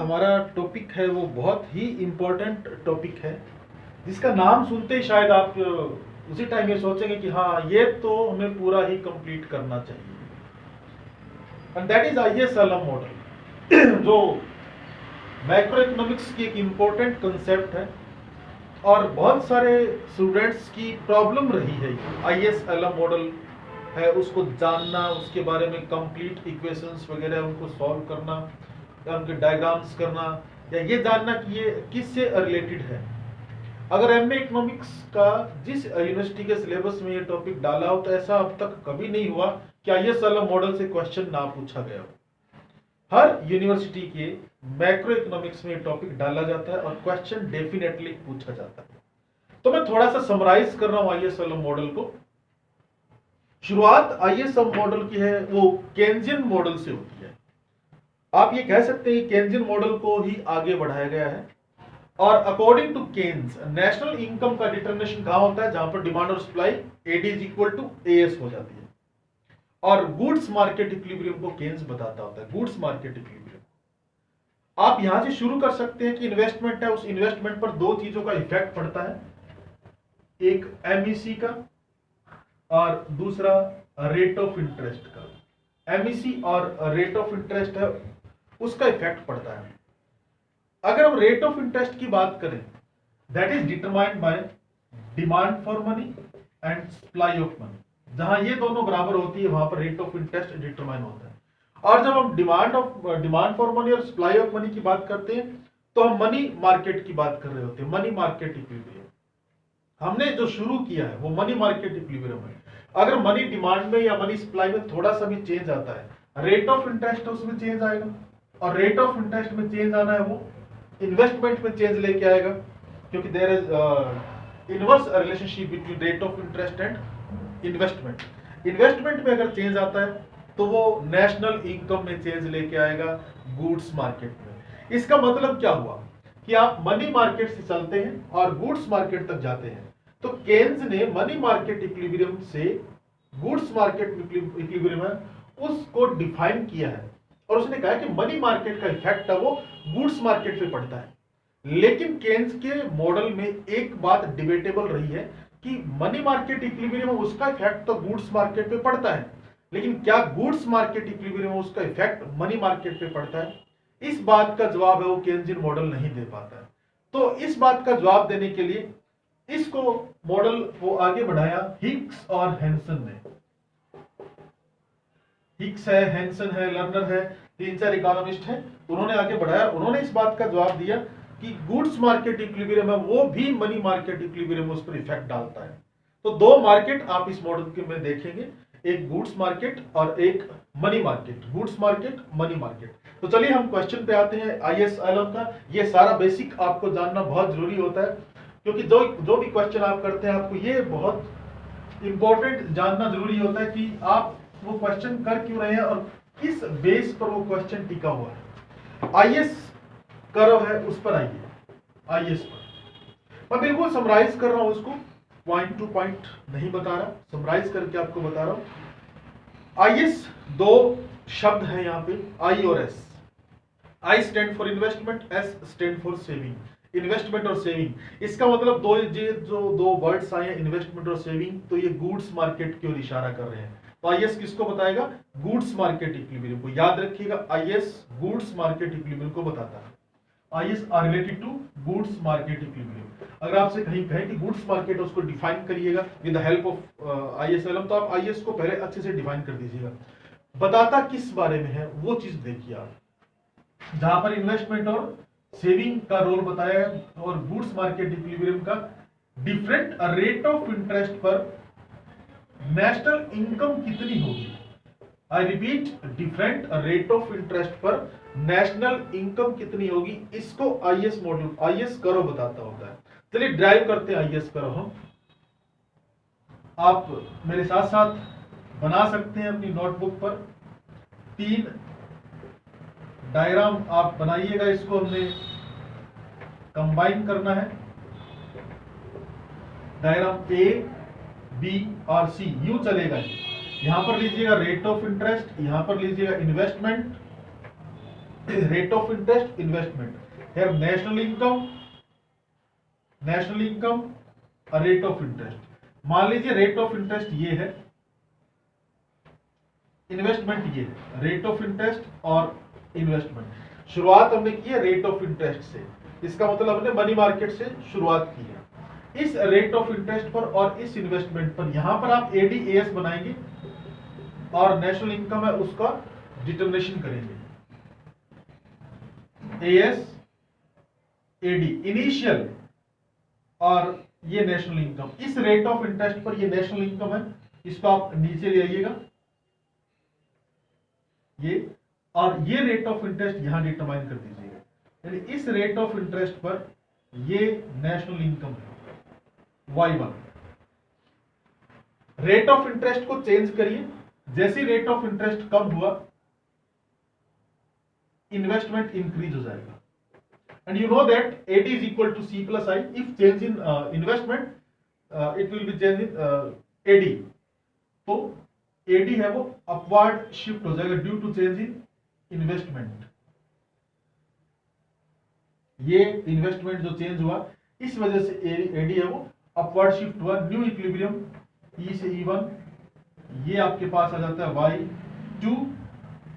हमारा टॉपिक है वो बहुत ही इम्पोर्टेंट टॉपिक है, जिसका नाम सुनते ही शायद आप उसी टाइम ये सोचेंगे कि हाँ ये तो हमें पूरा ही कंप्लीट करना चाहिए, and that is IAS LM model जो मैक्रो इकोनॉमिक्स की एक इम्पोर्टेंट कंसेप्ट है और बहुत सारे स्टूडेंट्स की प्रॉब्लम रही है। आईएएस एलएम मॉडल है, उसको जानना, उसके बारे में कंप्लीट इक्वेशंस वगैरह उनको सॉल्व करना या उनके डायग्राम्स करना या ये जानना कि ये किससे रिलेटेड है। अगर एमए इकोनॉमिक्स का जिस यूनिवर्सिटी के सिलेबस में ये टॉपिक डाला हो तो ऐसा अब तक कभी नहीं हुआ कि आईएएस एलएम मॉडल से क्वेश्चन ना पूछा गया हो। हर यूनिवर्सिटी के मैक्रो इकोनॉमिक्स में टॉपिक डाला जाता है और क्वेश्चन डेफिनेटली पूछा जाता है। तो मैं थोड़ा सा समराइज कर रहा हूं आईएएस एलएम मॉडल को। शुरुआत आईएएस मॉडल की है वो केन्जियन मॉडल से होती है। आप ये कह सकते हैं केन्जियन मॉडल को ही आगे बढ़ाया गया है और according to Keynes national income का डिटर्मिनेशन कहां होता है, जहां पर डिमांड और supply AD is equal to AS हो जाती है और गुड्स मार्केट इक्विलिब्रियम को केन्स बताता होता है। गुड्स मार्केट इक्विलिब्रियम आप यहां से शुरू कर सकते हैं कि इन्वेस्टमेंट है, उस इन्वेस्टमेंट पर दो चीजों का इफेक्ट पड़ता है, एक एमईसी का और दूसरा रेट ऑफ इंटरेस्ट का। एमईसी और रेट ऑफ इंटरेस्ट है उसका इफेक्ट पड़ता है। अगर हम रेट ऑफ इंटरेस्ट की बात करें, that is determined by demand for money and supply of money. जहां ये दोनों बराबर होती है वहां पर रेट ऑफ इंटरेस्ट डिटरमाइन होता है। और जब हम डिमांड फॉर मनी और सप्लाई ऑफ मनी की बात करते हैं तो हम मनी मार्केट की बात कर रहे होते हैं, मनी मार्केट इक्विलिब्रियम। हमने जो शुरू किया है वो मनी मार्केट इक्विलिब्रियम है। अगर मनी डिमांड में या मनी सप्लाई में थोड़ा सा भी चेंज आता है, रेट ऑफ इंटरेस्ट उसमें चेंज आएगा और रेट ऑफ इंटरेस्ट में चेंज आना है वो इन्वेस्टमेंट में चेंज लेके आएगा, क्योंकि there is inverse relationship between rate of interest and investment. Investment में अगर चेंज आता है तो वो नेशनल इनकम में चेंज लेके आएगा, गुड्स मार्केट में। इसका मतलब क्या हुआ कि आप मनी मार्केट से चलते हैं और गुड्स मार्केट तक जाते हैं। तो केन्स ने मनी मार्केट इक्विलिब्रियम से गुड्स मार्केट इक्विलिब्रियम है उसको डिफाइन किया है और उसने कहा कि मनी मार्केट का इफेक्ट है वो गुड्स मार्केट पे पड़ता है। लेकिन केन्स के मॉडल में एक बात डिबेटेबल रही है कि मनी मार्केट इक्विलिब्रियम में उसका इफेक्ट तो गुड्स मार्केट पे पड़ता है, लेकिन क्या गुड्स मार्केट इक्विलिब्रियम में उसका इफेक्ट मनी मार्केट पे पड़ता है? इस बात का जवाब है वो केन्जियन मॉडल नहीं दे पाता है। तो इस बात का जवाब देने के लिए इसको मॉडल को आगे बढ़ाया हिक्स और हैंसन ने। हिक्स है, हैंसन है, लर्नर है, तीन चार इकोनॉमिस्ट हैं, उन्होंने आगे बढ़ाया। उन्होंने इस बात का जवाब दिया कि गुड्स मार्केट इक्विलिब्रियम है वो भी मनी मार्केट इक्विलिब्रियम उस पर इफेक्ट डालता है। तो दो मार्केट आप इस मॉडल के में देखेंगे, एक गुड्स मार्केट और एक money market. Goods market, money market. तो चलिए हम क्वेश्चन पे आते हैं आईएएस एलएम का। ये सारा बेसिक आपको जानना बहुत जरूरी होता है, क्योंकि जो भी क्वेश्चन आप करते हैं आपको ये बहुत इंपॉर्टेंट जानना जरूरी होता है कि आप वो क्वेश्चन कर क्यों रहे हैं और किस बेस पर वो क्वेश्चन टिका हुआ है। आईएएस कर्व है उस पर आइए। आईएएस पर मैं बिल्कुल समराइज कर रहा हूं उसको, पॉइंट टू पॉइंट नहीं बता रहा, समराइज करके आपको बता रहा हूं। आईएएस दो शब्द है यहाँ पे, आई और S. I stand for investment, S stand for saving. Investment और सेविंग, इसका मतलब दो वर्ड्स आए हैं इन्वेस्टमेंट और सेविंग, तो ये गुड्स मार्केट की ओर इशारा कर रहे हैं। तो आईएएस किसको बताएगा? गुड्स मार्केट इक्विलिब्रियम को। याद रखिएगा आईएएस गुड्स मार्केट इक्विलिब्रियम को बताता है। IAS are related to goods market equilibrium. अगर आपसे कहीं कहें कि गुड्स मार्केट उसको डिफाइन करिएगा with the help of IAS LM, तो आप आईएएस को पहले अच्छे से डिफाइन कर दीजिएगा। बताता किस बारे में है वो चीज देखिए आप, जहां पर इन्वेस्टमेंट और सेविंग का रोल बताया है और गुड्स मार्केट इक्विलिब्रियम का डिफरेंट रेट ऑफ इंटरेस्ट पर नेशनल इनकम कितनी होगी। I repeat, different rate of interest पर नेशनल इनकम कितनी होगी, इसको आईएएस मॉडल, आईएएस कर्व बताता होता है। चलिए ड्राइव करते हैं आईएएस कर्व हम। आप मेरे साथ साथ बना सकते हैं अपनी नोटबुक पर। तीन डायग्राम आप बनाइएगा, इसको हमने कंबाइन करना है। डायग्राम ए, बी और सी यूं चलेगा। यहां पर लीजिएगा रेट ऑफ इंटरेस्ट, यहां पर लीजिएगा investment rate of interest, investment. Here national income, rate of interest. मान लीजिए रेट ऑफ इंटरेस्ट ये है, इन्वेस्टमेंट ये है, रेट ऑफ इंटरेस्ट और इन्वेस्टमेंट। शुरुआत हमने की है रेट ऑफ इंटरेस्ट से, इसका मतलब हमने मनी मार्केट से शुरुआत की है। इस रेट ऑफ इंटरेस्ट पर और इस इन्वेस्टमेंट पर यहां पर आप एडीएएस बनाएंगे और नेशनल इनकम है उसका डिटर्मिनेशन करेंगे। एएस एडी इनिशियल और ये नेशनल इनकम, इस रेट ऑफ इंटरेस्ट पर ये नेशनल इनकम है, इसको आप नीचे ले आइएगा ये, और ये रेट ऑफ इंटरेस्ट यहां डिटरमाइन कर दीजिएगा। यानी इस रेट ऑफ इंटरेस्ट पर ये नेशनल इनकम है Y1। रेट ऑफ इंटरेस्ट को चेंज करिए, जैसे रेट ऑफ इंटरेस्ट कम हुआ इन्वेस्टमेंट इंक्रीज हो जाएगा। And you know that AD is equal to C plus I। If change in investment it will be change in AD। तो AD है वो upward shift हो जाएगा due to change in investment. ये investment जो change हुआ इस वजह से AD है वो अपवर्ड शिफ्ट हुआ। न्यू इक्विलिब्रियम E से E1, ये आपके पास आ जाता है Y2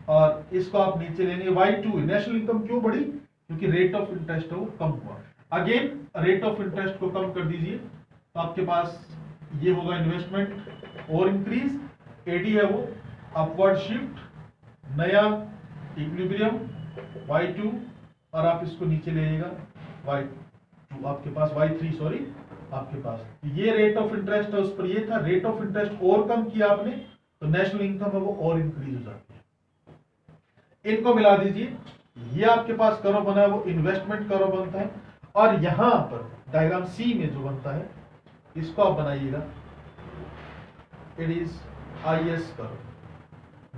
और इसको आप नीचे लेंगे Y2। नेशनल इनकम क्यों बढ़ी? क्योंकि रेट ऑफ इंटरेस्ट है वो कम हुआ। अगेन रेट ऑफ इंटरेस्ट को कम कर दीजिए तो आपके पास ये होगा इन्वेस्टमेंट और इंक्रीज, AD है वो अपवर्ड शिफ्ट, नया इक्विलिब्रियम Y2 और आप इसको नीचे ले जाइएगा Y2, आपके पास Y3 सॉरी आपके पास ये रेट ऑफ इंटरेस्ट है उस पर ये था। रेट ऑफ इंटरेस्ट और कम किया आपने तो नेशनल इनकम है वो और इंक्रीज हो जाती है। इनको मिला दीजिए, ये आपके पास कर्व बना है वो इन्वेस्टमेंट कर्व बनता है और यहां पर डायग्राम C में जो बनता है इसको आप बनाइएगा। It is IS curve,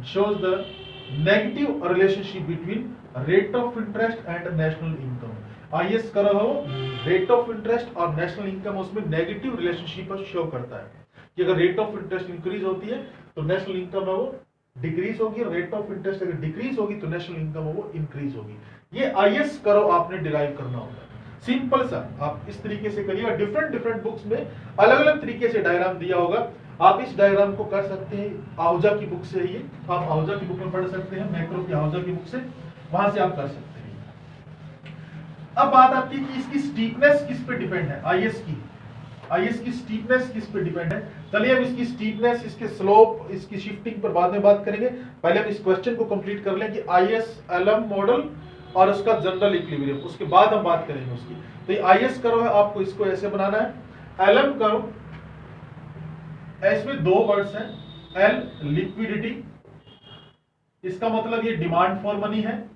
shows the negative relationship between rate of interest and national income। IS curve हो रेट ऑफ इंटरेस्ट और नेशनल इनकम, उसमें नेगेटिव रिलेशनशिप शो करता है कि अगर रेट ऑफ इंटरेस्ट इंक्रीज होती है तो नेशनल इनकम है वो डिक्रीज होगी, रेट ऑफ इंटरेस्ट अगर डिक्रीज होगी तो नेशनल इनकम है वो इंक्रीज होगी। ये IS कर्व आपने डिराइव करना होगा। सिंपल सा आप इस तरीके से करिएगा। डिफरेंट बुक्स में अलग अलग तरीके से डायग्राम दिया होगा, आप इस डायग्राम को कर सकते हैं आहूजा की बुक से। ये आप आहूजा की बुक में पढ़ सकते हैं, मैक्रो की आहूजा की बुक से, वहां से आप कर सकते हैं। अब बात आती है कि इसकी स्टीपनेस किस पे डिपेंड है। IS की स्टीपनेस किस पे डिपेंड है। चलिए अब इसकी स्टीपनेस, इसके स्लोप, इसकी शिफ्टिंग पर बाद में बात करेंगे। पहले हम इस क्वेश्चन को कंप्लीट कर लें कि IS LM मॉडल और उसका जनरल इक्विलिब्रियम, उसके बाद हम बात करेंगे उसकी। तो ये IS कर्व है, आपको इसको ऐसे बनाना है। LM कर्व, इसमें दो वर्ड्स हैं, L लिक्विडिटी, इसका मतलब ये डिमांड फॉर मनी है,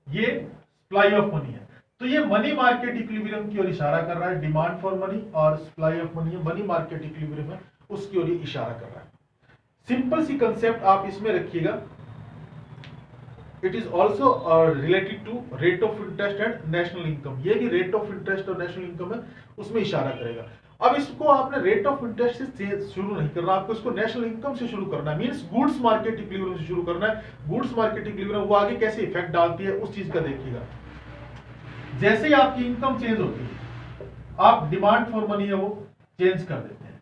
ये सप्लाई ऑफ मनी है। तो ये मनी मार्केट इक्विलिब्रियम की ओर इशारा कर रहा है। डिमांड फॉर मनी और supply of money, money market equilibrium है उसकी ओर इशारा कर रहा है। सिंपल सी कंसेप्ट आप इसमें रखिएगा। It is also related to rate of interest and national income. ये भी रेट ऑफ इंटरेस्ट और नेशनल इनकम है उसमें इशारा करेगा। अब इसको आपने रेट ऑफ इंटरेस्ट से शुरू नहीं करना, आपको इसको नेशनल इनकम से शुरू करना है। मींस गुड्स मार्केट इक्विलिब्रियम से शुरू करना है। गुड्स मार्केट इक्विलिब्रियम वो आगे कैसे इफेक्ट डालती है उस चीज का देखिएगा। जैसे ही आपकी इनकम चेंज होती है, आप डिमांड फॉर मनी है वो चेंज कर देते हैं,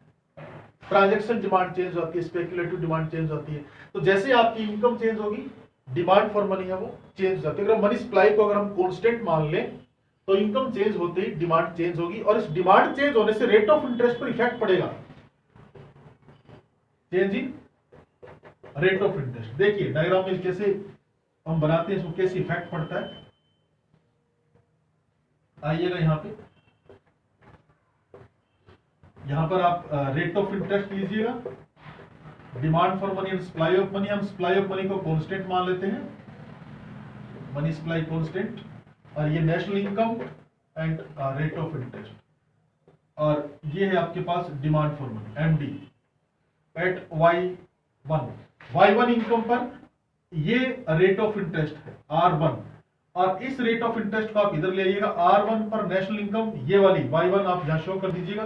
ट्रांजैक्शन डिमांड चेंज होती है, स्पेकुलेटिव डिमांड चेंज होती है। तो जैसे ही आपकी इनकम चेंज होगी, डिमांड फॉर मनी है वो चेंज हो जाती है। अगर मनी सप्लाई को अगर हम कांस्टेंट मान लें तो इनकम चेंज होते ही डिमांड चेंज होगी और इस डिमांड चेंज होने से रेट ऑफ इंटरेस्ट पर इफेक्ट पड़ेगा। Change in rate of interest, देखिए डायग्राम में कैसे हम बनाते हैं, इसको कैसे इफेक्ट पड़ता है। आइएगा यहां पे, यहां पर आप रेट ऑफ इंटरेस्ट लीजिएगा, demand for money and supply of money. हम सप्लाई ऑफ मनी को कांस्टेंट मान लेते हैं, मनी सप्लाई कांस्टेंट, और ये national income and rate of interest, और ये है आपके पास demand for money MD at Y1 income पर ये रेट ऑफ इंटरेस्ट है R1, और इस रेट ऑफ इंटरेस्ट को आप इधर ले आइएगा। R1 पर नेशनल इनकम ये वाली Y1 आप यहां शो कर दीजिएगा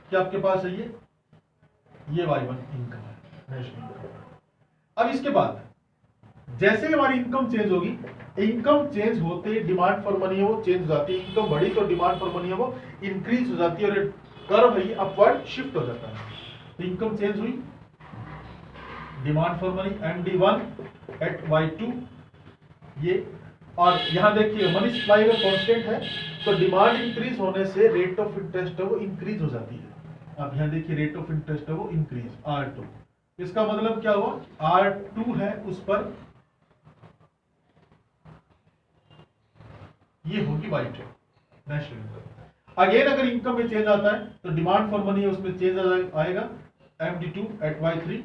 कि आपके पास है ये Y1 इनकम है, नेशनल इनकम। अब इसके बाद जैसे ही हमारी इनकम चेंज होगी, इनकम चेंज होते ही डिमांड फॉर मनी है वो चेंज हो जाती है। इनकम बढ़ी तो डिमांड फॉर मनी है वो इंक्रीज हो जाती है और कर्व है अपवर्ड शिफ्ट हो जाता है। इनकम चेंज हुई, demand for money MD1 at Y2 ये, और यहां देखिए मनी सप्लाई अगर कांस्टेंट है तो डिमांड इंक्रीज होने से रेट ऑफ इंटरेस्ट है वो इंक्रीज हो जाती है। अब यहां देखिए रेट ऑफ इंटरेस्ट है वो इंक्रीज R2। इसका मतलब क्या हुआ, R2 है उस पर ये होगी Y2 नेशनल इनकम। अगेन अगर इनकम में चेंज आता है तो डिमांड फॉर मनी है उसमें चेंज आएगा MD2 एट Y3।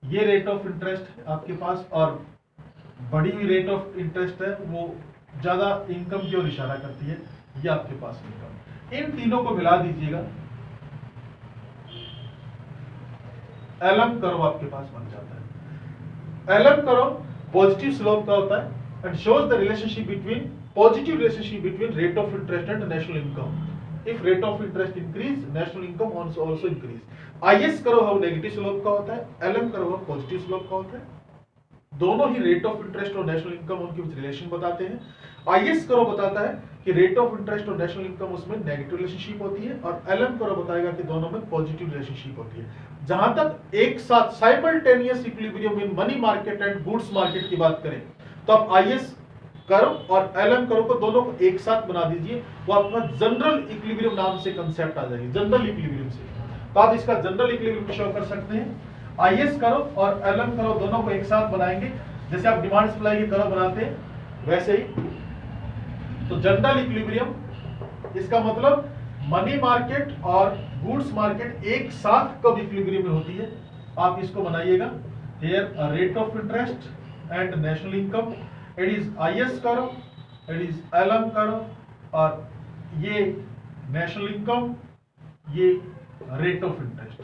ये रेट ऑफ इंटरेस्ट है आपके पास और बढ़ी हुई रेट ऑफ इंटरेस्ट है वो ज्यादा इनकम की ओर इशारा करती है। ये आपके पास इनकम, इन तीनों को मिला दीजिएगा, एलएम कर्व आपके पास बन जाता है। एलएम कर्व पॉजिटिव स्लोप का होता है and shows the relationship between positive relationship between rate of interest and national income. If rate of interest increase, national income also increase. IS curve हम negative slope का होता है, LM curve हम positive slope का होता है। दोनों ही rate of interest और नेशनल इनकम उनके बीच रिलेशन बताते हैं। IS कर्व बताता है कि रेट ऑफ इंटरेस्ट और नेशनल इनकम उसमें नेगेटिव रिलेशनशिप होती है और LM कर्व बताएगा कि दोनों में पॉजिटिव रिलेशनशिप होती है। जहां तक एक साथ simultaneous equilibrium in money market and goods market की बात करें तो आप IS कर्व और LM कर्व को दोनों को एक साथ बना दीजिए, वो आपका जनरल इक्विलिब्रियम नाम से कंसेप्ट आ जाएगी, जनरल इक्विलिब्रियम से। तो आप इसका जनरल इक्विलिब्रियम शो कर सकते हैं। IS कर्व और LM कर्व दोनों को एक साथ बनाएंगे, जैसे आप डिमांड सप्लाई के कर्व बनाते हैं वैसे ही। तो जनरल इक्विलिब्रियम इसका मतलब मनी मार्केट और गुड्स मार्केट एक साथ कब इक्विलिब्रियम में होती है, आप इसको बनाइएगा। Here rate of interest and national income, it is IS curve, it is LM curve और ये नेशनल इनकम, ये rate of interest.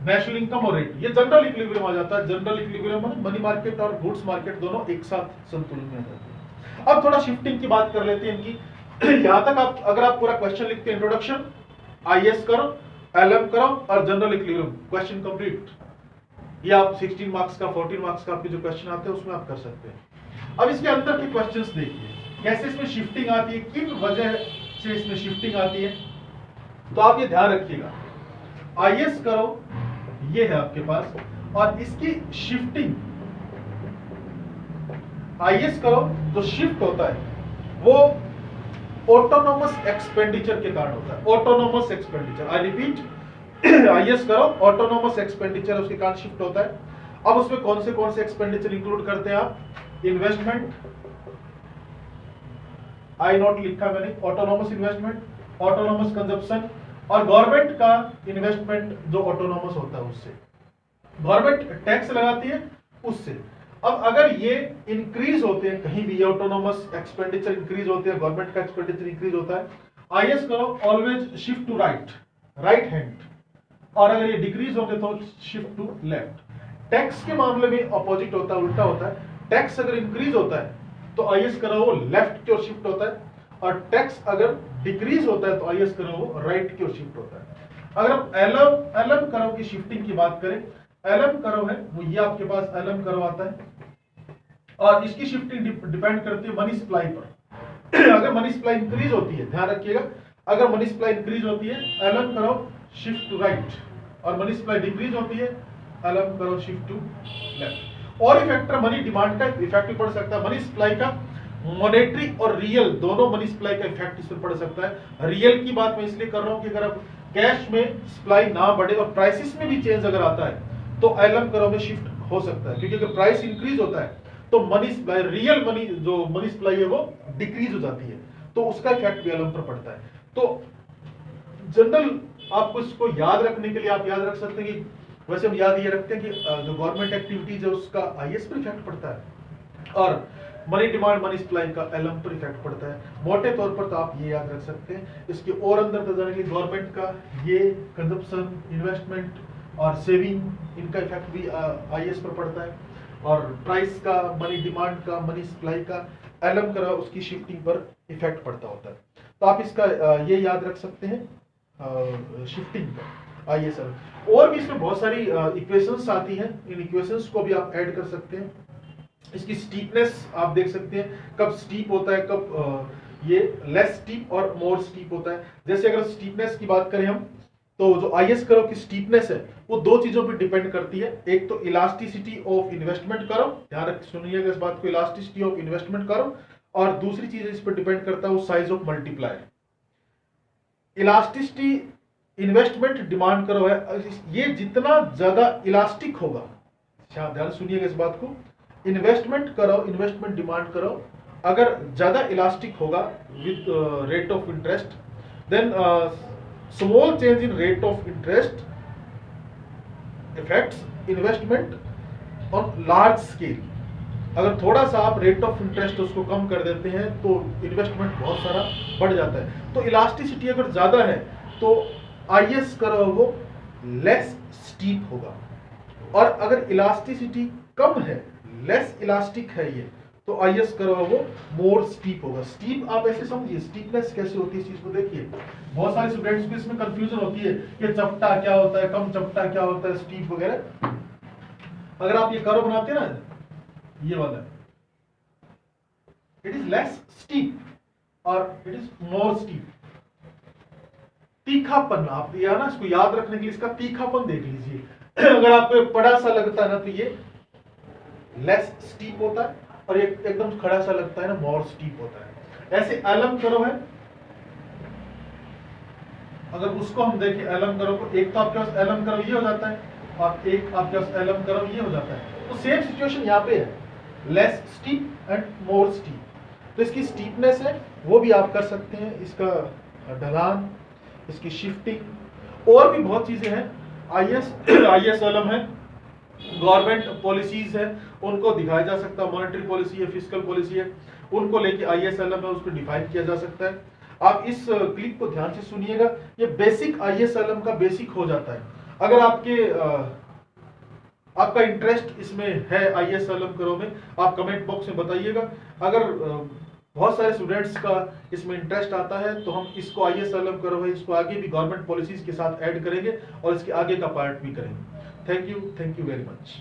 National income और रेट ये जनरल इक्विलिब्रियम आ जाता है। जनरल इक्विलिब्रियम में मनी मार्केट और गुड्स मार्केट दोनों एक साथ संतुलन में रहते हैं। अब थोड़ा शिफ्टिंग की बात कर लेते हैं इनकी। यहां तक आप अगर आप पूरा क्वेश्चन लिखते हैं, introduction, IS curve, LM curve और जनरल इक्विलिब्रियम, क्वेश्चन कंप्लीट। ये आप 16 मार्क्स का 14 मार्क्स का आपके जो क्वेश्चन आते हैं उसमें आप कर सकते हैं। अब इसके अंदर के क्वेश्चंस देखिए कैसे इसमें शिफ्टिंग आती है, किन वजह से इसमें शिफ्टिंग आती है। तो आप ये ध्यान रखिएगा, IS कर्व ये है आपके पास और इसकी शिफ्टिंग, IS कर्व जो शिफ्ट होता है वो ऑटोनोमस एक्सपेंडिचर के कारण होता है। Autonomous expenditure, I repeat, IS curve autonomous expenditure उसके कारण शिफ्ट होता है। अब उसमें कौन से एक्सपेंडिचर इंक्लूड करते हैं आप, इन्वेस्टमेंट, आई नोट लिखा मैंने, ऑटोनोमस इन्वेस्टमेंट, ऑटोनोमस कंजप्शन और गवर्नमेंट का इन्वेस्टमेंट जो ऑटोनोमस होता है उससे, गवर्नमेंट टैक्स लगाती है उससे। अब अगर ये इंक्रीज होते हैं कहीं भी, ऑटोनोमस एक्सपेंडिचर इंक्रीज होते हैं, गवर्नमेंट का एक्सपेंडिचर इंक्रीज होता है, IS curve always shift to right hand, और अगर ये डिक्रीज होंगे तो शिफ्ट टू लेफ्ट। टैक्स के मामले में अपोजिट होता है, उल्टा होता है। टैक्स अगर इंक्रीज होता है तो IS कर्व वो लेफ्ट की ओर शिफ्ट होता है और टैक्स अगर डिक्रीज होता है तो IS कर्व वो राइट की ओर शिफ्ट होता है। अगर आप LM कर्व की शिफ्टिंग की बात करें, LM कर्व है वो ये आपके पास LM कर्व आता है और इसकी शिफ्टिंग डिपेंड करती है मनी सप्लाई पर। अगर मनी सप्लाई इंक्रीज होती है, ध्यान रखिएगा, अगर मनी सप्लाई इंक्रीज होती है LM curve shift to right और मनी सप्लाई डिक्रीज होती है LM curve shift to left. और फैक्टर मनी डिमांड का इफेक्ट भी पड़ सकता है, मनी सप्लाई का, मॉनेटरी और रियल दोनों मनी सप्लाई का इफेक्ट इस पर पड़ सकता है। रियल की बात मैं इसलिए कर रहा हूं कि अगर आप कैश में सप्लाई ना बढ़े और प्राइसेस में भी चेंज अगर आता है तो LM कर्व में शिफ्ट हो सकता है, क्योंकि अगर प्राइस इंक्रीज होता है तो मनी सप्लाई, रियल मनी जो मनी सप्लाई है वो डिक्रीज हो जाती है, तो उसका इफेक्ट भी LM पर पड़ता है। तो जनरल आपको इसको याद रखने के लिए आप याद रख सकते हैं कि वैसे हम याद ये रखते हैं कि जो गवर्नमेंट एक्टिविटीज है उसका IS पर इफेक्ट पड़ता है और मनी डिमांड मनी सप्लाई का LM पर इफेक्ट पड़ता है। मोटे तौर पर तो आप ये याद रख सकते हैं। इसके और अंदर तो जाने के लिए गवर्नमेंट का ये कंजप्शन, इन्वेस्टमेंट और सेविंग, इनका इफेक्ट भी IS पर पड़ता है और प्राइस का, मनी डिमांड का, मनी सप्लाई का, LM का उसकी शिफ्टिंग पर इफेक्ट पड़ता होता है। तो आप इसका ये याद रख सकते हैं शिफ्टिंग का। IS और भी इसमें बहुत सारी इक्वेशंस आती हैं, इन इक्वेशंस को भी आप ऐड कर सकते हैं। इसकी स्टीपनेस आप देख सकते हैं, कब स्टीप होता है, कब ये लेस स्टीप और मोर स्टीप होता है। जैसे अगर स्टीपनेस की बात करें हम, तो जो IS कर्व की स्टीपनेस है वो दो चीजों पर डिपेंड करती है। एक तो इलास्टिसिटी ऑफ इन्वेस्टमेंट कर्व, ध्यान रख सुनिएगा इस बात को, इलास्टिसिटी ऑफ इन्वेस्टमेंट कर्व, और दूसरी चीज इस पर डिपेंड करता है वो size of multiplier. Elasticity investment demand curve है, ये जितना ज्यादा इलास्टिक होगा, ध्यान सुनिएगा इस बात को, इन्वेस्टमेंट डिमांड कर्व अगर ज्यादा इलास्टिक होगा with rate of interest, then small change in rate of interest effects investment on large scale. अगर थोड़ा सा आप रेट ऑफ इंटरेस्ट उसको कम कर देते हैं तो इन्वेस्टमेंट बहुत सारा बढ़ जाता है। तो इलास्टिसिटी अगर ज्यादा है तो IS कर्व वो लेस स्टीप होगा, और अगर इलास्टिसिटी कम है, लेस इलास्टिक है ये, तो IS कर्व वो मोर स्टीप होगा। स्टीप आप ऐसे समझिए, स्टीपनेस कैसे होती है इस चीज को देखिए। बहुत सारे स्टूडेंट्स को इसमें कंफ्यूजन होती है कि चपटा क्या होता है, कम चपटा क्या होता है, स्टीप वगैरह। अगर आप ये कर्व बनाते हैं ना, ये वाला, इट इज लेस स्टीप और इट इज मोर स्टीप। तीखापन, आप या ना इसको याद रखने के लिए इसका तीखापन देख लीजिए। अगर आपको बड़ा सा लगता है ना तो ये लेस स्टीप होता है, और एक एकदम खड़ा सा लगता है ना मोर स्टीप होता है। ऐसे एलम कर्व है, अगर उसको हम देखें एलम कर्व को, एक तो आपके पास एलम कर्व ये हो जाता है और एक आपके पास एलम कर्व ये हो जाता है। तो सेम सिचुएशन यहाँ पे है, less steep and more steep. तो इसकी स्टीपनेस है वो भी आप कर सकते हैं, इसका ढलान, इसकी शिफ्टिंग, और भी बहुत चीजें हैं। IS एलम है, गवर्नमेंट पॉलिसीज है उनको दिखाया जा सकता है, मॉनेटरी पॉलिसी है, फिस्कल पॉलिसी है, उनको लेके IS एलम है उसको डिफाइन किया जा सकता है। आप इस क्लिप को ध्यान से सुनिएगा, ये बेसिक IS एलम का बेसिक हो जाता है। अगर आपका इंटरेस्ट इसमें है IS एलम करो में, आप कमेंट बॉक्स में बताइएगा। अगर बहुत सारे स्टूडेंट्स का इसमें इंटरेस्ट आता है तो हम इसको IS एलम करो है, इसको आगे भी गवर्नमेंट पॉलिसीज के साथ ऐड करेंगे और इसके आगे का पार्ट भी करेंगे। Thank you very much.